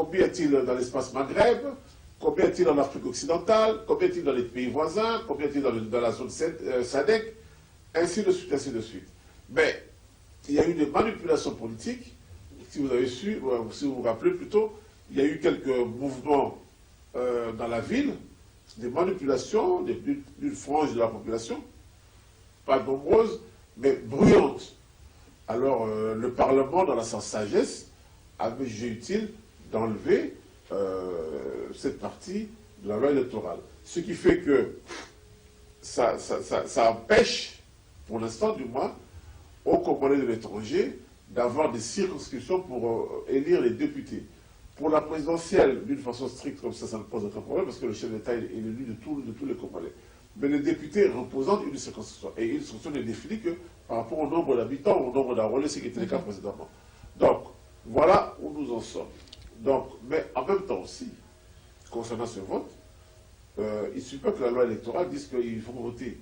combien y a-t-il dans l'espace Maghreb, combien y a-t-il en Afrique occidentale, combien y a-t-il dans les pays voisins, combien y a-t-il dans la zone SADC, ainsi de suite, ainsi de suite. Mais il y a eu des manipulations politiques, si vous avez su, ou si vous vous rappelez plutôt, il y a eu quelques mouvements dans la ville, des manipulations d'une frange de la population, pas nombreuses, mais bruyantes. Alors le Parlement, dans sa sagesse, avait jugé utile d'enlever cette partie de la loi électorale. Ce qui fait que ça empêche, pour l'instant du moins, aux Congolais de l'étranger d'avoir des circonscriptions pour élire les députés. Pour la présidentielle, d'une façon stricte comme ça ne pose aucun problème, parce que le chef d'État est élu de tous les Congolais. Mais les députés représentent une circonscription. Et une circonscription n'est définie que par rapport au nombre d'habitants, au nombre d'enrôlés, ce qui était le cas précédemment. Donc, voilà où nous en sommes. Donc, mais en même temps aussi, concernant ce vote, il ne suffit pas que la loi électorale dise qu'il faut voter.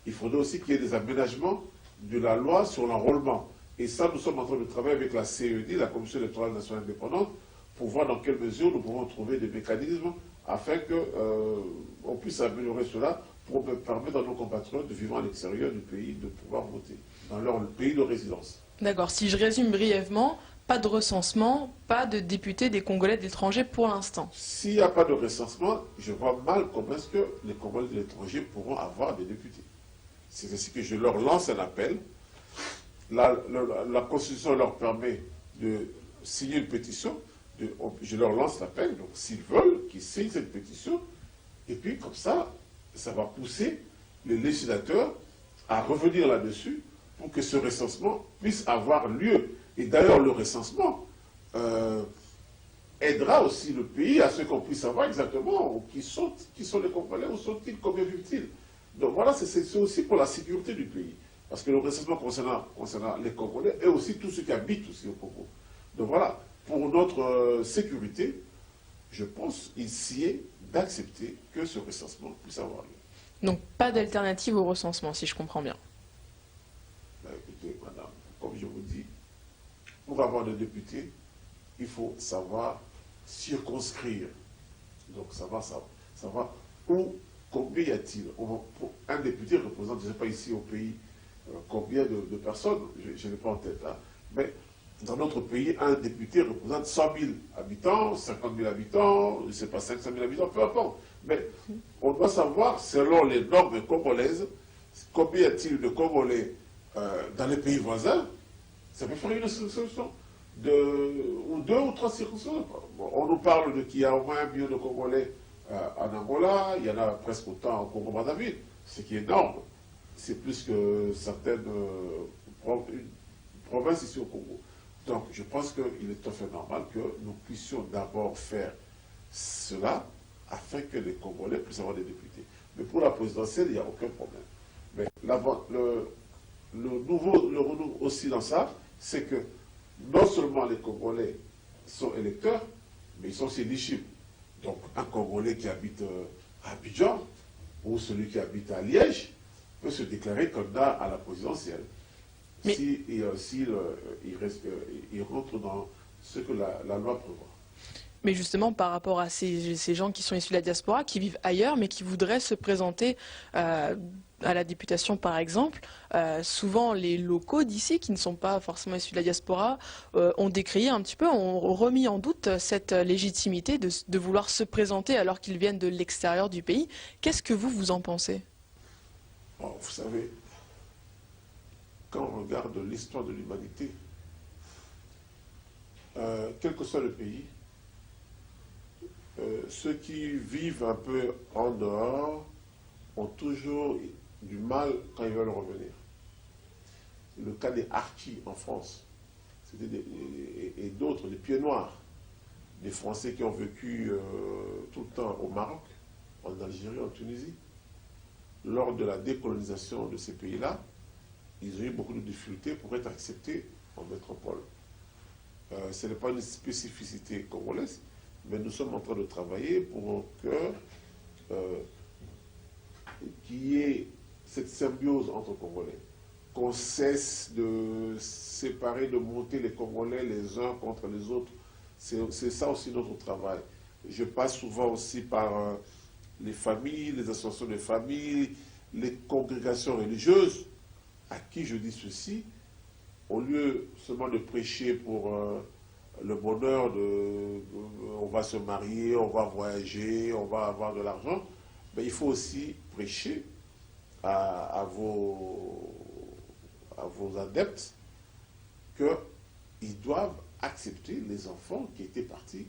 Il faudrait aussi qu'il y ait des aménagements de la loi sur l'enrôlement. Et ça, nous sommes en train de travailler avec la CED, la Commission électorale nationale indépendante, pour voir dans quelle mesure nous pouvons trouver des mécanismes afin qu'on puisse améliorer cela pour permettre à nos compatriotes de vivre à l'extérieur du pays de pouvoir voter, dans leur pays de résidence. D'accord, si je résume brièvement, pas de recensement, pas de députés des Congolais de l'étranger pour l'instant. S'il n'y a pas de recensement, je vois mal comment est-ce que les Congolais de l'étranger pourront avoir des députés. C'est ainsi que je leur lance un appel. La Constitution leur permet de signer une pétition. Je leur lance l'appel. Donc, s'ils veulent, qu'ils signent cette pétition. Et puis, comme ça va pousser les législateurs à revenir là-dessus pour que ce recensement puisse avoir lieu. Et d'ailleurs, le recensement aidera aussi le pays à ce qu'on puisse savoir exactement qui sont les Congolais, où sont-ils, combien vivent-ils. Donc voilà, c'est aussi pour la sécurité du pays. Parce que le recensement concernant les Congolais et aussi tous ceux qui habitent aussi au Congo. Donc voilà, pour notre sécurité, je pense ici est d'accepter que ce recensement puisse avoir lieu. Donc pas d'alternative au recensement, si je comprends bien. Ben, écoutez, madame, comme je vous dis, pour avoir des députés, il faut savoir circonscrire. Donc savoir où, combien y a-t-il. Un député représente, je ne sais pas ici au pays, combien de personnes, je n'ai pas en tête, hein, mais dans notre pays, un député représente 100 000 habitants, 50 000 habitants, je ne sais pas, 500 000 habitants, peu importe. Mais on doit savoir, selon les normes congolaises, combien y a-t-il de Congolais dans les pays voisins. Ça peut faire une circonscription, ou deux ou trois circonscriptions. Bon, on nous parle qu'il y a au moins 1 million de Congolais en Angola, il y en a presque autant au Congo-Brazzaville, ce qui est énorme. C'est plus que certaines provinces ici au Congo. Donc, je pense qu'il est tout à fait normal que nous puissions d'abord faire cela afin que les Congolais puissent avoir des députés. Mais pour la présidentielle, il n'y a aucun problème. Mais le renouveau aussi dans ça, c'est que non seulement les Congolais sont électeurs, mais ils sont aussi éligibles. Donc, un Congolais qui habite à Abidjan ou celui qui habite à Liège peut se déclarer candidat à la présidentielle. Mais il rentre dans ce que la loi prévoit. Mais justement, par rapport à ces gens qui sont issus de la diaspora, qui vivent ailleurs, mais qui voudraient se présenter à la députation, par exemple, souvent les locaux d'ici, qui ne sont pas forcément issus de la diaspora, ont décrié un petit peu, ont remis en doute cette légitimité de vouloir se présenter alors qu'ils viennent de l'extérieur du pays. Qu'est-ce que vous en pensez? Bon, vous savez, quand on regarde l'histoire de l'humanité, quel que soit le pays, ceux qui vivent un peu en dehors ont toujours du mal quand ils veulent revenir. Le cas des Harkis en France, et d'autres, des pieds noirs, des Français qui ont vécu tout le temps au Maroc, en Algérie, en Tunisie. Lors de la décolonisation de ces pays-là, ils ont eu beaucoup de difficultés pour être acceptés en métropole. Ce n'est pas une spécificité congolaise, mais nous sommes en train de travailler pour qu'il y ait cette symbiose entre Congolais, qu'on cesse de séparer, de monter les Congolais les uns contre les autres. C'est ça aussi notre travail. Je passe souvent aussi par les familles, les associations de familles, les congrégations religieuses, à qui je dis ceci, au lieu seulement de prêcher pour le bonheur on va se marier, on va voyager, on va avoir de l'argent, mais il faut aussi prêcher à vos adeptes qu'ils doivent accepter les enfants qui étaient partis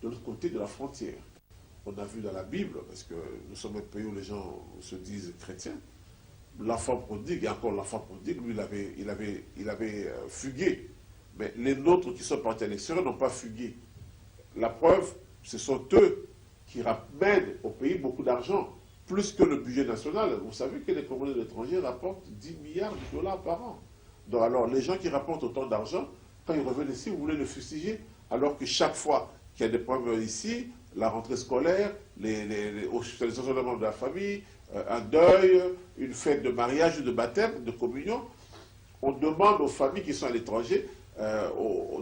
de l'autre côté de la frontière. On a vu dans la Bible, parce que nous sommes un pays où les gens se disent chrétiens, l'enfant prodigue, et encore l'enfant prodigue, lui, il avait fugué. Mais les nôtres qui sont partis à l'extérieur n'ont pas fugué. La preuve, ce sont eux qui ramènent au pays beaucoup d'argent, plus que le budget national. Vous savez que les Congolais de l'étranger rapportent 10 milliards de dollars par an. Donc alors, les gens qui rapportent autant d'argent, quand ils reviennent ici, vous voulez le fustiger, alors que chaque fois qu'il y a des problèmes ici, la rentrée scolaire, les hospitalisations de membres de la famille, un deuil, une fête de mariage ou de baptême, de communion, on demande aux familles qui sont à l'étranger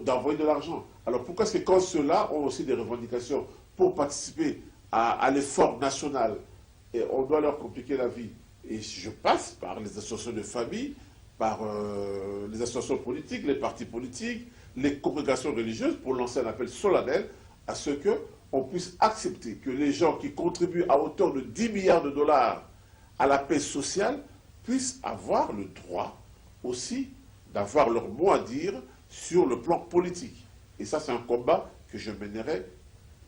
d'envoyer de l'argent. Alors pourquoi est-ce que quand ceux-là ont aussi des revendications pour participer à l'effort national, et on doit leur compliquer la vie? Et je passe par les associations de famille, par les associations politiques, les partis politiques, les congrégations religieuses, pour lancer un appel solennel à ce qu'on puisse accepter que les gens qui contribuent à hauteur de 10 milliards de dollars à la paix sociale puissent avoir le droit aussi d'avoir leur mot à dire sur le plan politique. Et ça, c'est un combat que je mènerai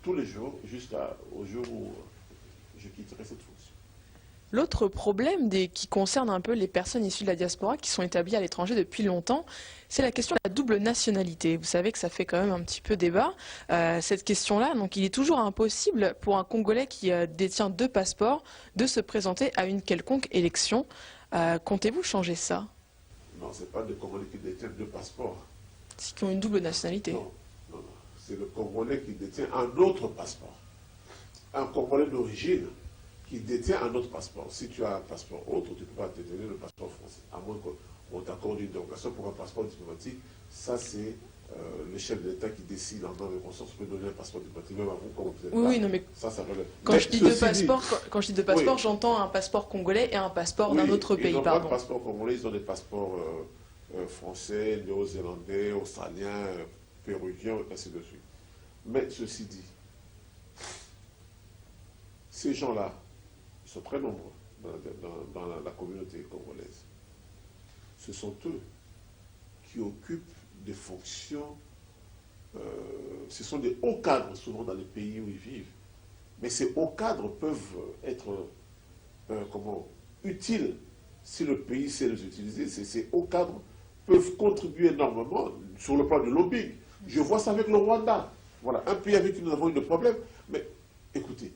tous les jours jusqu'au jour où je quitterai cette fonction. L'autre problème qui concerne un peu les personnes issues de la diaspora qui sont établies à l'étranger depuis longtemps, c'est la question de la double nationalité. Vous savez que ça fait quand même un petit peu débat, cette question-là. Donc il est toujours impossible pour un Congolais qui détient 2 passeports de se présenter à une quelconque élection. Comptez-vous changer ça? Non, ce n'est pas des Congolais qui détiennent 2 passeports. Qui ont une double nationalité. Non, non, non. C'est le Congolais qui détient un autre passeport. Un Congolais d'origine qui détient un autre passeport. Si tu as un passeport autre, tu ne peux pas détenir le passeport français. À moins qu'on t'accorde une dérogation pour un passeport diplomatique. Ça, c'est le chef de l'État qui décide en nom et conscience peut donner un passeport diplomatique. Même à vous, comme vous êtes Oui, là, oui, non, mais ça relève. quand je dis 2 passeports, oui, j'entends un passeport congolais et un passeport d'un autre pays, ils n'ont pardon. pas de passeport congolais, ils ont des passeports français, néo-zélandais, australiens, péruviens, ainsi de suite. Mais ceci dit, ces gens-là sont très nombreux dans la communauté congolaise. Ce sont eux qui occupent des fonctions, ce sont des hauts cadres souvent dans les pays où ils vivent. Mais ces hauts cadres peuvent être utiles si le pays sait les utiliser. Ces hauts cadres peuvent contribuer énormément sur le plan du lobbying. Je vois ça avec le Rwanda. Voilà, un pays avec qui nous avons eu des problèmes. Mais écoutez,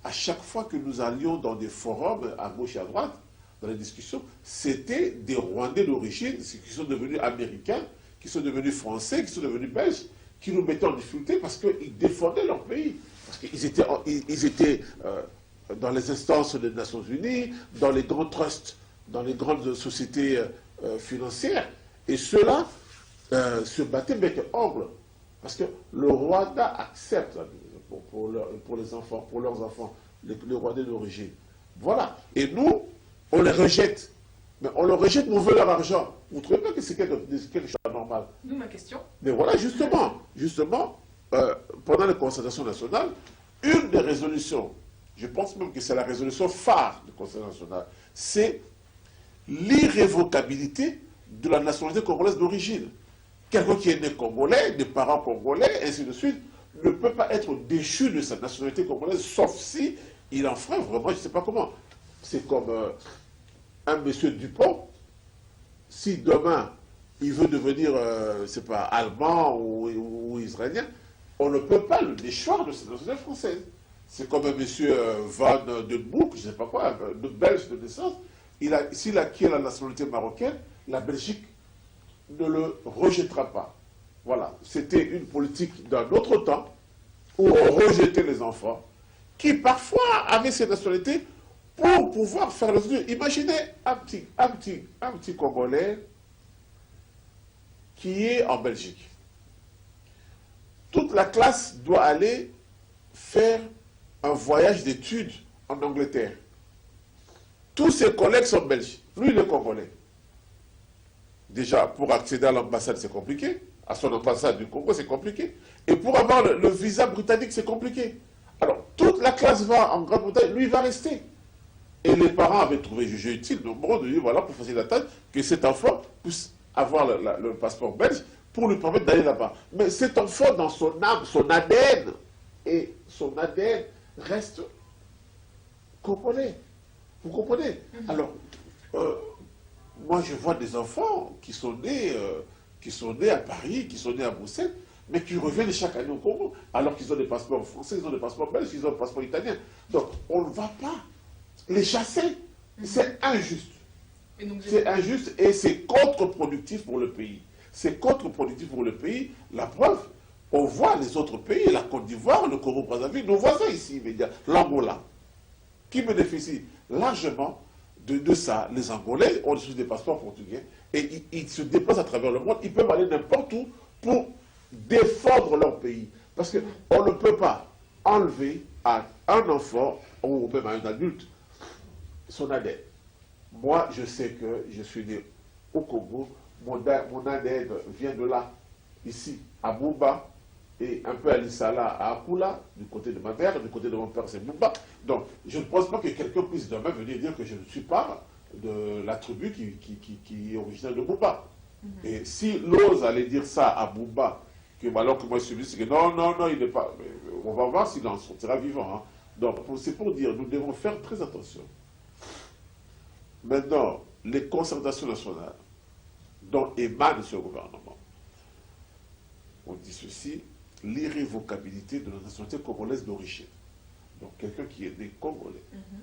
à chaque fois que nous allions dans des forums à gauche et à droite, dans les discussions, c'était des Rwandais d'origine qui sont devenus américains, qui sont devenus français, qui sont devenus belges, qui nous mettaient en difficulté parce qu'ils défendaient leur pays. Parce qu'ils étaient dans les instances des Nations Unies, dans les grands trusts, dans les grandes sociétés financières. Et ceux-là se battaient bec et ongle. Parce que le Rwanda accepte pour les enfants, pour leurs enfants, les Rwandais d'origine. Voilà. Et nous, on les rejette. Mais on les rejette, mais on veut leur argent. Vous ne trouvez pas que c'est quelque chose de normal? D'où ma question. Mais voilà, justement, pendant les concertations nationales, une des résolutions, je pense même que c'est la résolution phare du Conseil national, c'est l'irrévocabilité de la nationalité congolaise d'origine. Quelqu'un qui est né congolais, des parents congolais, ainsi de suite, ne peut pas être déchu de sa nationalité congolaise, sauf si il enfreint vraiment, je ne sais pas comment. C'est comme un monsieur Dupont, si demain il veut devenir, c'est pas, allemand ou israélien, on ne peut pas le déchoir de sa nationalité française. C'est comme un monsieur Van Den Broek, je ne sais pas quoi, de belge de naissance, s'il acquiert la nationalité marocaine, la Belgique ne le rejettera pas. Voilà, c'était une politique d'un autre temps où on rejetait les enfants qui parfois avaient ces nationalités pour pouvoir faire le truc. Imaginez un petit Congolais qui est en Belgique. toute la classe doit aller faire un voyage d'études en Angleterre. Tous ses collègues sont belges. Lui, il est congolais. Déjà, pour accéder à l'ambassade, c'est compliqué. À son ambassade du Congo, c'est compliqué. Et pour avoir le visa britannique, c'est compliqué. Alors, toute la classe va en Grande-Bretagne, lui, il va rester. Et les parents avaient trouvé jugé utile, nombreux, de dire, voilà, pour faciliter la tâche, que cet enfant puisse avoir le passeport belge pour lui permettre d'aller là-bas. Mais cet enfant, dans son âme, son ADN, et son ADN reste congolais. Vous comprenez? Alors, moi, je vois des enfants qui sont nés à Paris, qui sont nés à Bruxelles, mais qui reviennent chaque année au Congo, alors qu'ils ont des passeports français, ils ont des passeports belges, ils ont des passeports italiens. Donc, on ne va pas les chasser. C'est injuste. C'est injuste et c'est contre-productif pour le pays. C'est contre-productif pour le pays. La preuve, on voit les autres pays, la Côte d'Ivoire, le Congo-Brazzaville, nos voisins ici immédiats, l'Angola, qui bénéficient largement de ça. Les Angolais ont des passeports portugais et ils se déplacent à travers le monde. Ils peuvent aller n'importe où pour défendre leur pays. Parce qu'on ne peut pas enlever à un enfant ou même à un adulte son ADN. Moi, je sais que je suis né au Congo. Mon ADN vient de là, ici, à Bouba, et un peu à Lissala, à Akula, du côté de ma mère, du côté de mon père, c'est Bouba. Donc, je ne pense pas que quelqu'un puisse demain venir dire que je ne suis pas de la tribu qui est originaire de Bouba. Et si l'ose aller dire ça à Bouba, alors que moi je suis venu, c'est que non, non, non, il n'est pas. On va voir s'il en sortira vivant. Hein. Donc, c'est pour dire, nous devons faire très attention. Maintenant, les concertations nationales dont émane ce gouvernement, on dit ceci, l'irrévocabilité de la nationalité congolaise d'origine. Donc quelqu'un qui est né congolais,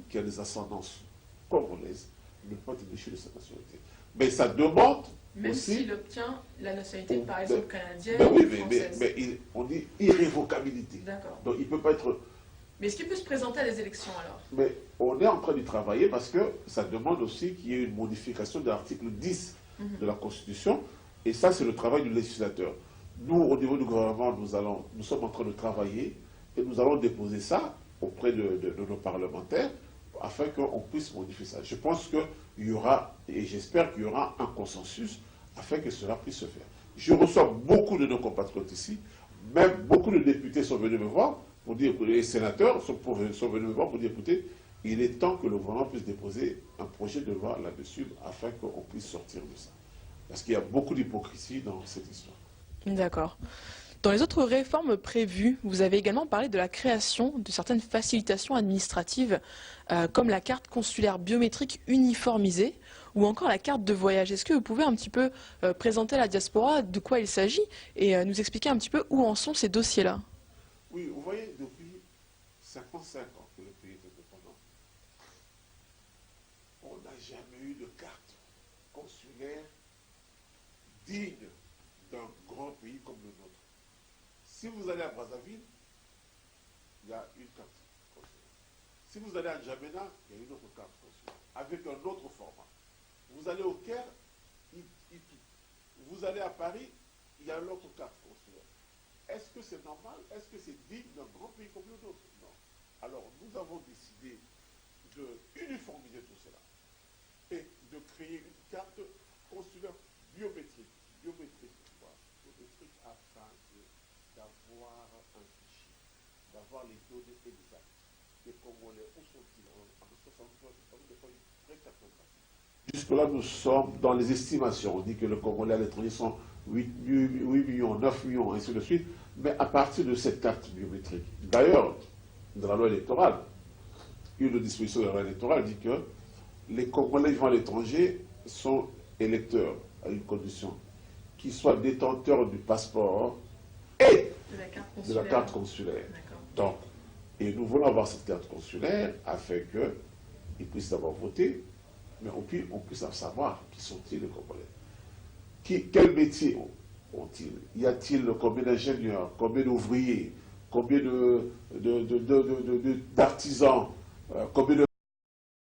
qui a des ascendances congolaises, ne peut pas être déchu de sa nationalité. Mais ça demande même aussi... s'il obtient la nationalité, par exemple, canadienne ou oui, française. Mais on dit irrévocabilité. D'accord. Donc il ne peut pas être... Mais est-ce qu'il peut se présenter à des élections alors? Mais on est en train d'y travailler parce que ça demande aussi qu'il y ait une modification de l'article 10 de la Constitution. Et ça, c'est le travail du législateur. Nous, au niveau du gouvernement, nous sommes en train de travailler et nous allons déposer ça auprès de nos parlementaires afin qu'on puisse modifier ça. Je pense qu'il y aura, et j'espère qu'il y aura un consensus afin que cela puisse se faire. Je reçois beaucoup de nos compatriotes ici, même beaucoup de députés sont venus me voir pour dire, les sénateurs sont venus me voir pour dire, écoutez, il est temps que le gouvernement puisse déposer un projet de loi là-dessus afin qu'on puisse sortir de ça. Parce qu'il y a beaucoup d'hypocrisie dans cette histoire. D'accord. Dans les autres réformes prévues, vous avez également parlé de la création de certaines facilitations administratives, comme la carte consulaire biométrique uniformisée ou encore la carte de voyage. Est-ce que vous pouvez un petit peu présenter à la diaspora de quoi il s'agit et nous expliquer un petit peu où en sont ces dossiers-là? Oui, vous voyez, depuis 55 ans que le pays est indépendant, on n'a jamais eu de carte consulaire digne d'un grand pays comme le nôtre. Si vous allez à Brazzaville, il y a une carte consulaire. Si vous allez à N'Djamena, il y a une autre carte consulaire, avec un autre format. Vous allez au Caire, vous allez à Paris, il y a une autre carte consulaire. Est-ce que c'est normal? Est-ce que c'est digne d'un grand pays comme le nôtre? Non. Alors, nous avons décidé d'uniformiser tout cela et de créer une carte consulaire biométrique. Biométrique afin d'avoir un fichier, d'avoir les données exactes. Les Congolais, où sont-ils en 63, des fois une vraie cartographie. Jusque-là, nous sommes dans les estimations. On dit que les Congolais à l'étranger sont 8 millions, 9 millions, ainsi de suite. Mais à partir de cette carte biométrique, d'ailleurs, dans la loi électorale, une disposition de la loi électorale dit que les Congolais vivant à l'étranger sont électeurs à une condition, qu'ils soient détenteurs du passeport et de la carte consulaire. Donc, et nous voulons avoir cette carte consulaire afin qu'ils puissent d'abord voter, mais on puisse savoir qui sont-ils les Congolais. Quel métier ont-ils? Y a-t-il combien d'ingénieurs, combien d'ouvriers, combien d'artisans, combien de